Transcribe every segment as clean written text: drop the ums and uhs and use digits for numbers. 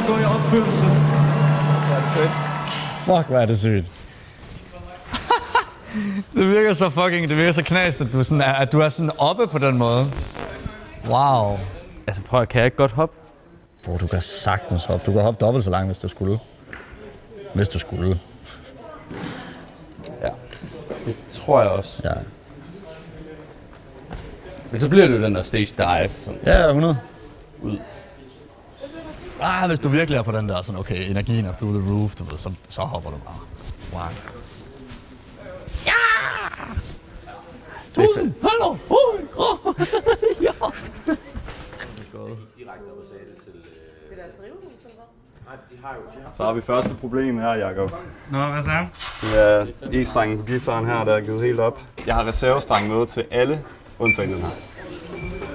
går i opførelse. Fuck, hvor er det sygt. Det virker så knast, at du er sådan oppe på den måde. Wow. Altså prøv at, kan jeg ikke godt hoppe? Bro, du kan sagtens hoppe. Du kan hoppe dobbelt så langt, hvis du skulle. Hvis du skulle. Ja, det tror jeg også. Ja. Men så bliver det jo den der stage dive. Sådan. Ja, 100. Ud. Hvis du virkelig er på den der, sådan okay, energien er through the roof, du ved, så hopper du bare. Wow. Ja! 1000! Hallo! Ja! Så har vi første problem her, Jacob. Nå, hvad så? Ja, E-strengen på guitaren her, der er givet helt op. Jeg har reservestreng med til alle, undtagen den her.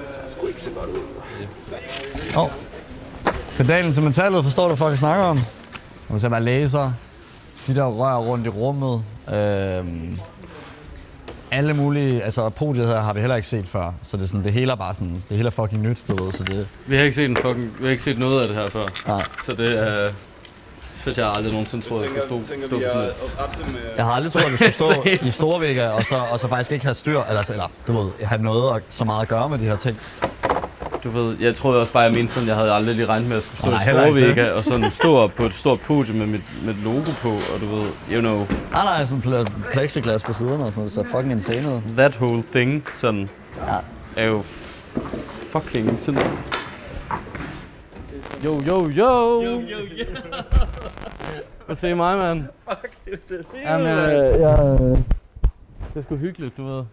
Så jeg skulle ikke se godt ud. Pedalen til metallet, forstår du, hvad jeg snakker om? Der må så være laser, de der rør rundt i rummet. Alle mulige, altså podiet her har vi heller ikke set før, så det er sådan, det hele er bare sådan, det hele er fucking nyt, du ved, så det... Vi har ikke set noget af det her før. Nej. Så det er... synes jeg aldrig nogensinde troede, at jeg skulle stå på sådan et. Jeg har aldrig troet, at vi skulle stå i Storvega, og så faktisk ikke have styr, eller du ved, have noget så meget at gøre med de her ting. Du ved, jeg troede også bare, jeg mente sådan, jeg havde aldrig lige regnet med, at jeg skulle stå i Storvega, og sådan stå op på et stort podium med mit logo på, og du ved, you know. Nej, sådan plexiglas på siderne og sådan noget, så fucking insane ud. That whole thing, sådan, ja. er jo fucking sådan. Yo. Hvad siger mig, mand? Fuck, det ser sygt. Jamen, det er sgu hyggeligt, du ved.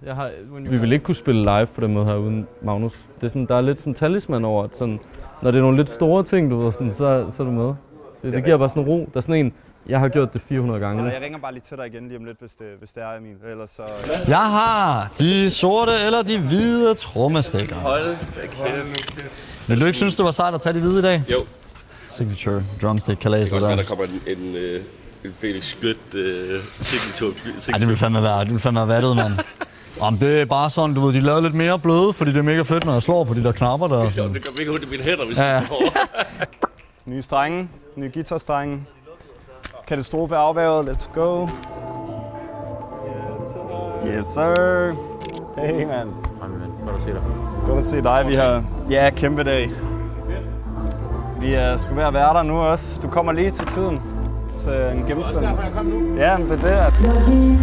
Vi vil ikke kunne spille live på den måde her uden Magnus. Det er sådan, der er lidt sådan talisman over, at sådan, når det er nogle lidt store ting, du ved, sådan, så er du med. Det giver bare sådan ro. Der er sådan en, jeg har gjort det 400 gange. Jeg ringer bare lige til dig igen lige om lidt, hvis det er Emil. Ellers så... Jeg har de sorte eller de hvide trommestikker. Hold da kæft. Vil du ikke synes, det var sejt at tage de hvide i dag? Jo. Signature drumstick kalæser der. Der kommer en Felix Skødt signature. Ej, det vil fandme være vattet, mand. Jamen, det er bare sådan, du ved, de laver lidt mere bløde, fordi det er mega fedt, når jeg slår på de der knapper der. Det gør mega ondt i mine hænder, hvis det er Nye strenge, nye guitarstrenge. Katastrofe afværget, let's go. Yes, sir. Hey, man. Godt at se dig. Godt at se dig. Vi har kæmpe dag. Vi er sgu ved at være der nu også. Du kommer lige til tiden til en gennemspil. Ja, men det er det.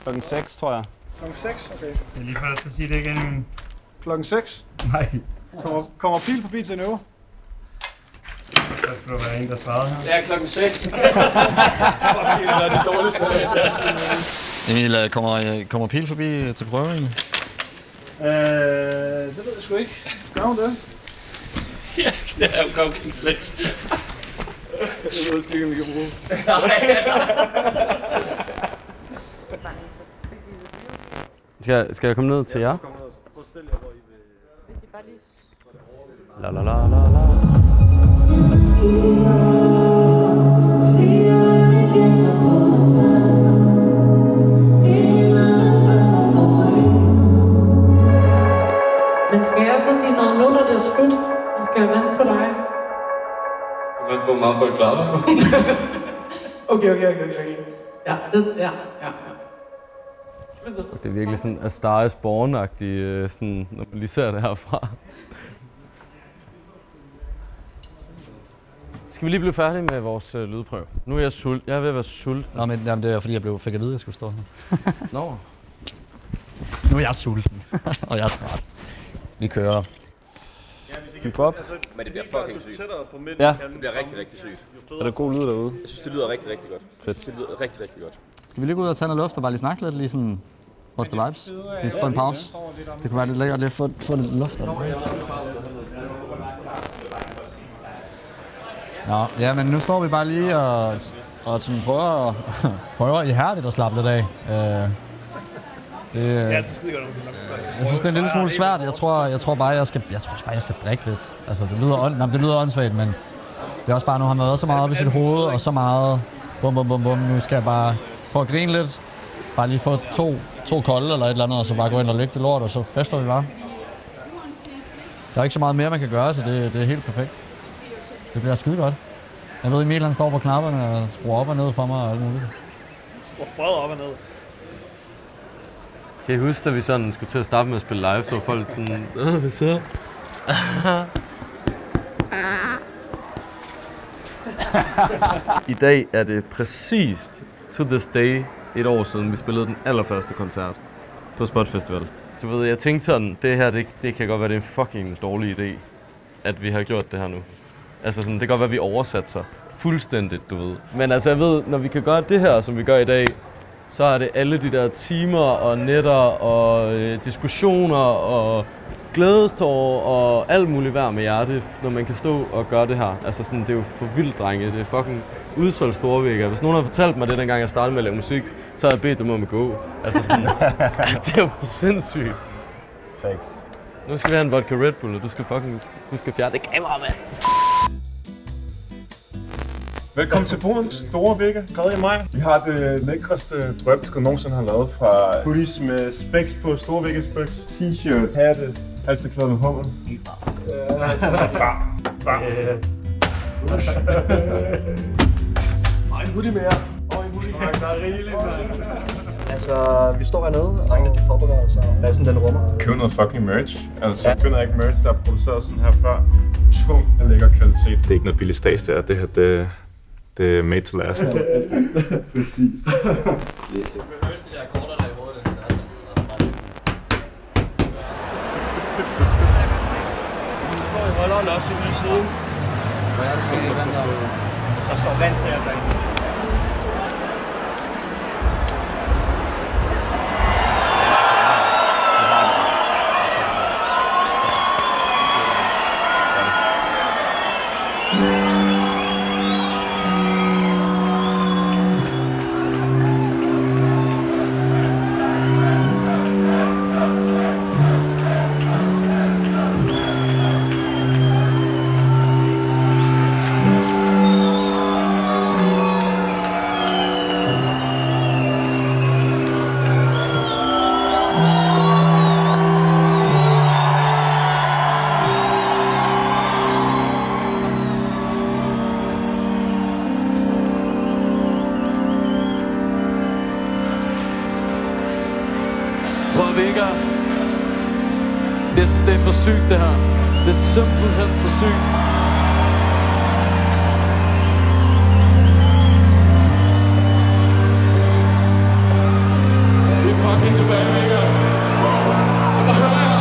Klokken 6, tror jeg. Klokken 6? Okay. Jeg er lige før, jeg skal sige det igen. Klokken 6? Nej. Kommer Pil forbi til en øve? Der skulle der være en, der svarede her. Ja, klokken 6. Det er det dårligste. Emil, kommer Pil forbi til prøve egentlig? Det ved jeg sgu ikke. Gør hun det? Ja, det er jo klokken 6. Jeg ved sgu ikke, om vi kan bruge. Skal jeg komme ned til jer? La la la la la. Men skal jeg så sige noget nu, når det er skudt? Jeg skal vente på dig. Vent på mig for at klare mig. Okay. Ja. Det er virkelig sådan A Star is Born-agtigt, sådan, når man lige ser det herfra. Skal vi lige blive færdige med vores lydprøve? Nu er jeg er ved at være sulten. Nå, men jamen, det er fordi, fik at vide, at jeg skulle stå her. Nå. Nu er jeg sulten, og jeg er træt. Vi kører. Ja, hvis Hip-hop. Men det bliver fucking sygt. Ja. Det bliver rigtig, rigtig sygt. Er der god lyd derude? Jeg synes, det lyder rigtig, rigtig godt. Fedt. Det lyder rigtig, rigtig godt. Skal vi lige gå ud og tage noget luft og bare lige snakke lidt, lige sådan... What's the vibes? Lige få en pause. Det kunne være lidt lækkert lige at få lidt luft. Ja, men nu står vi bare lige og sådan prøver ihærdigt at slappe lidt af. Jeg synes, det er en lille smule svært. Jeg tror bare, jeg skal drikke lidt. Altså, det lyder åndssvagt, men det er også bare, nu har man været så meget op i sit hoved, og så meget bum. Nu skal jeg bare prøve at grine lidt. Bare lige få to kolde eller et eller andet, og så bare gå ind og lægge det lort, og så fester vi bare. Der er ikke så meget mere, man kan gøre, så det er helt perfekt. Det bliver skide godt. Jeg ved, Emil han står på knapperne og skruer op og ned for mig og alt muligt. Skruer op og ned. Kan I huske, da vi sådan skulle til at starte med at spille live, så var folk sådan... Hvad så? I dag er det præcist to this day et år siden, vi spillede den allerførste koncert på Spot Festival. Så ved jeg tænkte sådan, det her, det kan godt være, det er en fucking dårlig idé, at vi har gjort det her nu. Altså sådan, det kan godt være, at vi oversatte sig fuldstændigt, du ved. Men altså, jeg ved, når vi kan gøre det her, som vi gør i dag, så er det alle de der timer og nætter og diskussioner og glædestår og alt muligt værd med hjertet, når man kan stå og gøre det her. Altså sådan, det er jo for vildt, drenge. Det er fucking udsolgt Storvægger. Hvis nogen har fortalt mig det, dengang jeg startede med at lave musik, så har jeg bedt dem om at gå. Altså sådan, det er jo for sindssygt. Thanks. Nu skal vi have en vodka Red Bull, og du skal fjerne det kamera, mand. Velkommen til Borens Store Vægge, 3. maj. Vi har det lækreste drøbskud nogensinde har lavet fra hoodies med specs på, Store Vægge specs, t-shirts, hatte, halsteklæder med hummel. Og en hoodie mere. Og en hoodie mere. Der er rigeligt, mand. Altså, vi står hernede, og drengene de forbereder sig. Massen den rummer. Køb noget fucking merch. Altså, jeg finder ikke merch, der er produceret sådan her før. Tung og lækker kvalitet. Det er ikke noget billigt stads, det her. Det er made to last. Præcis. Holderen også i siden. Hvor er det så? Der står vand til jer derinde. Det er for sygt, det her. Det er simpelthen for sygt. Vi er fucking tilbage, Vægger. Og hør jer.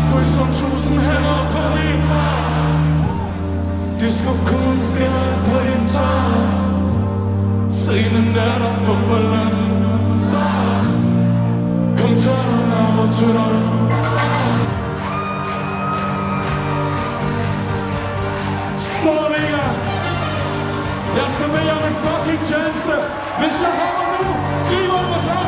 Følg som 1000 hænder på min krop. Disco-kuglen skinner på din tår. Scenen er der på forlanden. Kom tag dig nærmere til dig. Storvægger! Jeg skal med jer med fucking tjeneste. Hvis jeg kommer nu, griber mig så.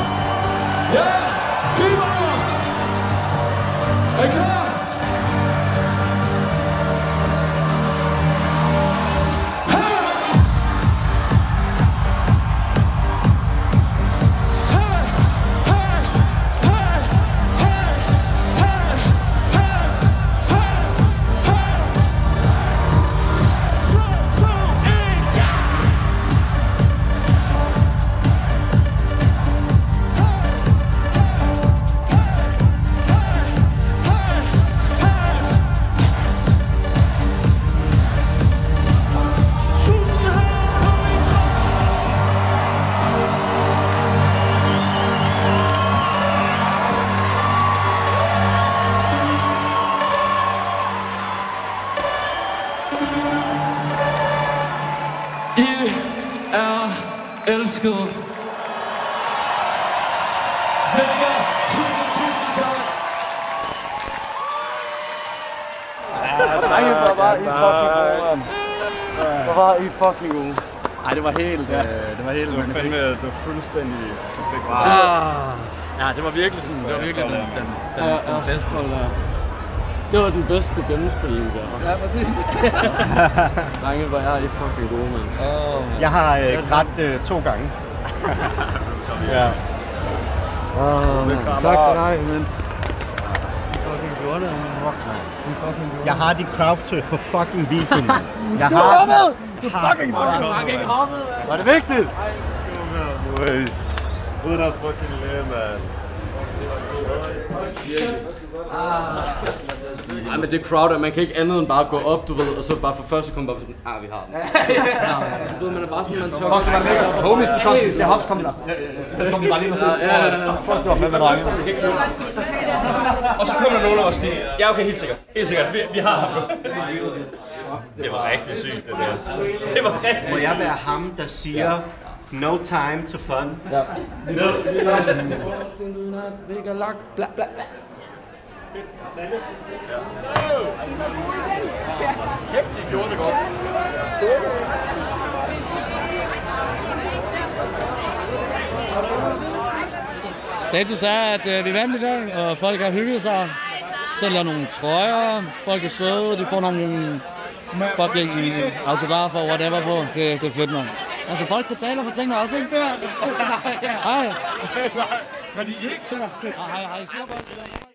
Drenge, hvor var I fucking gode, mand. Hvor var I fucking gode. Ej, det var helt... det var fandme, det var fuldstændig perfekt. Ja, det var virkelig sådan, det var virkelig den bedste. Det var den bedste gennemspilning der. Ja, præcis. Drenge, hvor er I fucking gode, mand. Jeg har grædt 2 gange. Ja. Tak til dig, men... Jeg har dit crowdsurf på fucking video, man. Jeg Du har hoppede! Du fucking hoppede! Var det vigtigt? Boys. Ud der fucking læge, man. Ej, men det crowd, man kan ikke andet end bare gå op, du ved, og så bare for første sekund bare sådan, vi har den. Du ved, man er bare sådan, man tør. Homies, de kom, vi skal hoppe, kom der. Kom de bare lige med stedet. Fuck, det var fandme drenge. Og så kommer der nogen af os lige. Ja, okay, helt sikkert. Helt sikkert. Vi har ham. Det var rigtig sygt, det der. Det var rigtig. Må jeg være ham, der siger, no time to fun? Ja. Bla bla bla. Kæft, de gjorde det godt. Status er, at vi vandt i dag, og folk har hygget sig. Sælger nogle trøjer, folk er søde, de får nogle fucking autografer og whatever på. Det er fedt, man. Altså, folk betaler for tingene også, ikke? Hej. Hej. Hej.